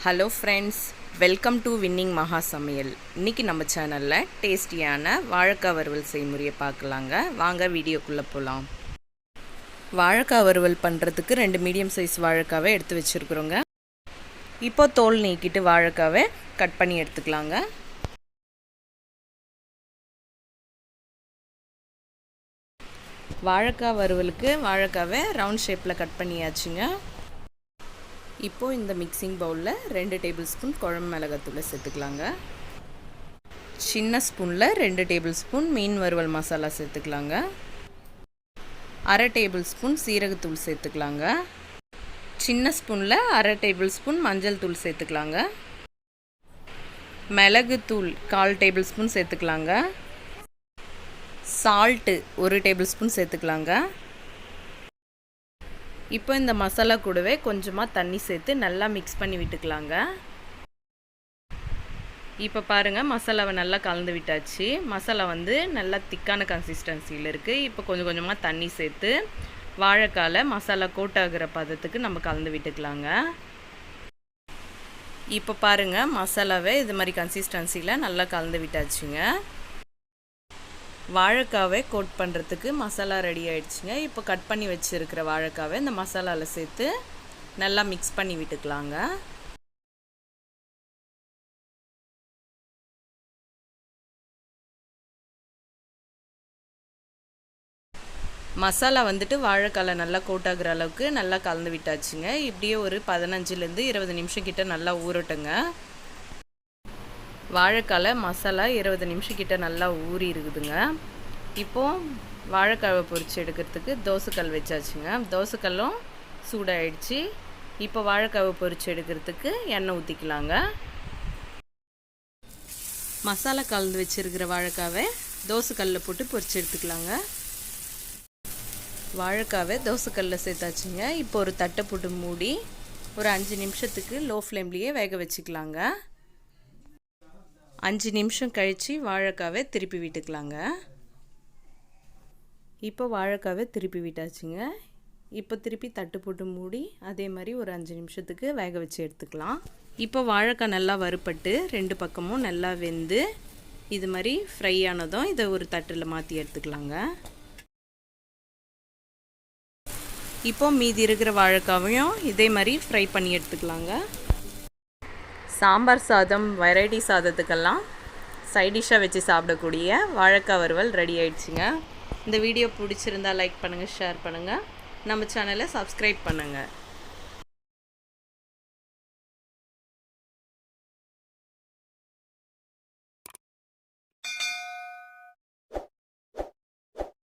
Hello friends, welcome to winning மகா சமையல். இன்றைக்கி நம்ம சேனலில் டேஸ்டியான வாழைக்காய் வறுவல் செய்முறையை பார்க்கலாங்க. வாங்க வீடியோக்குள்ளே போகலாம். வாழைக்காய் வறுவல் பண்ணுறதுக்கு 2 மீடியம் சைஸ் வாழைக்காவை எடுத்து வச்சுருக்குறோங்க. இப்போ தோல் நீக்கிட்டு வாழைக்காவை கட் பண்ணி எடுத்துக்கலாங்க. வாழைக்காய் வறுவலுக்கு வாழைக்காவை ரவுண்ட் ஷேப்பில் கட் பண்ணியாச்சுங்க. இப்போது இந்த மிக்சிங் பவுலில் 2 டேபிள் ஸ்பூன் குழம்பு மிளகாத்தூளை சேர்த்துக்கலாங்க. சின்ன ஸ்பூனில் 2 டேபிள் ஸ்பூன் மீன் வறுவல் மசாலா சேர்த்துக்கலாங்க. அரை டேபிள் ஸ்பூன் சீரகத்தூள் சேர்த்துக்கலாங்க. சின்ன ஸ்பூனில் அரை டேபிள் ஸ்பூன் மஞ்சள் தூள் சேர்த்துக்கலாங்க. மிளகுத்தூள் 1/4 டேபிள் ஸ்பூன் சேர்த்துக்கலாங்க. சால்ட்டு 1 டேபிள் ஸ்பூன் சேர்த்துக்கலாங்க. இப்போ இந்த மசாலா கூடவே கொஞ்சமாக தண்ணி சேர்த்து நல்லா மிக்ஸ் பண்ணி விட்டுக்கலாங்க. இப்போ பாருங்கள், மசாலாவை நல்லா கலந்து விட்டாச்சு. மசாலா நல்லா திக்கான கன்சிஸ்டன்சியில் இருக்குது. இப்போ கொஞ்சம் கொஞ்சமாக தண்ணி சேர்த்து வாழைக்கால மசாலா கோட்டாகிற பதத்துக்கு நம்ம கலந்து விட்டுக்கலாங்க. இப்போ பாருங்கள், மசாலாவை இது மாதிரி கன்சிஸ்டன்சியில் நல்லா கலந்து விட்டாச்சுங்க. வாழைக்காவை கோட் பண்ணுறதுக்கு மசாலா ரெடி ஆகிடுச்சுங்க. இப்போ கட் பண்ணி வச்சுருக்கிற வாழைக்காவை இந்த மசாலாவில் சேர்த்து நல்லா மிக்ஸ் பண்ணி விட்டுக்கலாங்க. மசாலா வாழைக்கால நல்லா கோட் ஆகுற அளவுக்கு நல்லா கலந்து விட்டாச்சுங்க. இப்படியே ஒரு 15லேருந்து 20 நிமிஷம் கிட்ட நல்லா ஊறட்டுங்க. வாழைக்கால மசாலா 20 நிமிஷம் கிட்ட நல்லா ஊறி இருக்குதுங்க. இப்போது வாழைக்காவை பொரித்து எடுக்கிறதுக்கு தோசைக்கல் வச்சாச்சுங்க. தோசைக்கல்லும் சூடாகிடுச்சு. இப்போ வாழைக்காவை பொரித்து எடுக்கிறதுக்கு எண்ணெய் ஊற்றிக்கலாங்க. மசாலா கலந்து வச்சுருக்கிற வாழைக்காவை தோசைக்கல்லில் போட்டு பொரித்து எடுத்துக்கலாங்க. வாழைக்காவை தோசைக்கல்லில் சேர்த்தாச்சுங்க. இப்போ ஒரு தட்டை போட்டு மூடி ஒரு 5 நிமிஷத்துக்கு லோ ஃப்ளேம்லேயே வேக வச்சுக்கலாங்க. 5 நிமிஷம் கழித்து வாழைக்காவை திருப்பி விட்டுக்கலாங்க. இப்போ வாழைக்காவை திருப்பி விட்டாச்சுங்க. இப்போ திருப்பி தட்டு போட்டு மூடி அதே மாதிரி ஒரு 5 நிமிஷத்துக்கு வேக வச்சு எடுத்துக்கலாம். இப்போ வாழைக்காய் நல்லா வறுபட்டு 2 பக்கமும் நல்லா வெந்து இது மாதிரி ஃப்ரை ஆனதும் இதை ஒரு தட்டில் மாற்றி எடுத்துக்கலாங்க. இப்போ மீதி இருக்கிற வாழைக்காவையும் இதே மாதிரி ஃப்ரை பண்ணி எடுத்துக்கலாங்க. சாம்பார் சாதம், வெரைட்டி சாதத்துக்கெல்லாம் சைடிஷ்ஷாக வச்சு சாப்பிடக்கூடிய வாழைக்காய் வறுவல் ரெடி ஆயிடுச்சுங்க. இந்த வீடியோ பிடிச்சிருந்தா லைக் பண்ணுங்கள், ஷேர் பண்ணுங்கள், நம்ம சேனலை சப்ஸ்கிரைப் பண்ணுங்கள்.